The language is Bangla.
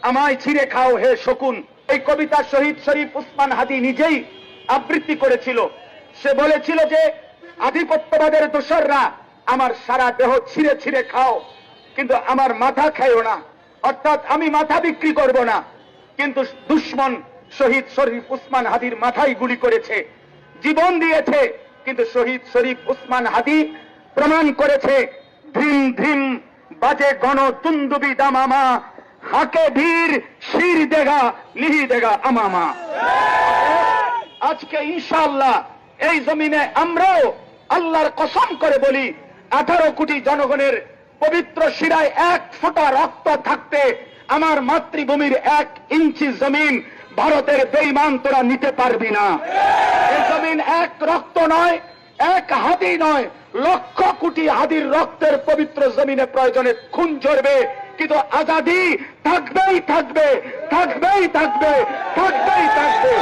আমায় ছিঁড়ে খাও হে শকুন। এই কবিতা শহীদ শরীফ উসমান হাদি নিজেই আবৃত্তি করেছিল। সে বলেছিল যে আধিপত্যবাদের দোসররা আমার সারা দেহ ছিঁড়ে ছিঁড়ে খাও, কিন্তু আমার মাথা খাইও না, অর্থাৎ আমি মাথা বিক্রি করব না। কিন্তু দুশ্মন শহীদ শরীফ উসমান হাদির মাথায় গুলি করেছে, জীবন দিয়েছে, কিন্তু শহীদ শরীফ উসমান হাদি প্রমাণ করেছে ধ্রিম ধ্রিম বাজে গণ তুন্দুবি দামামা, হাকে বীর শির দেগা লিহি দেগা আমামা। আজকে ইনশাআল্লাহ এই জমিনে আমরাও আল্লাহর কসম করে বলি, 18 কোটি জনগণের পবিত্র শিরায় 1 ফোঁটা রক্ত থাকতে আমার মাতৃভূমির 1 ইঞ্চি জমিন ভারতের বেঈমান তোরা নিতে পারবি না। এই জমিন 1 রক্ত নয়, 1 হাদি নয়, লক্ষ কোটি হাদির রক্তের পবিত্র জমিনে প্রয়োজনে খুন ঝরবে, কিন্তু আজাদি থাকবেই থাকবে, থাকবেই থাকবে, থাকবেই থাকবে।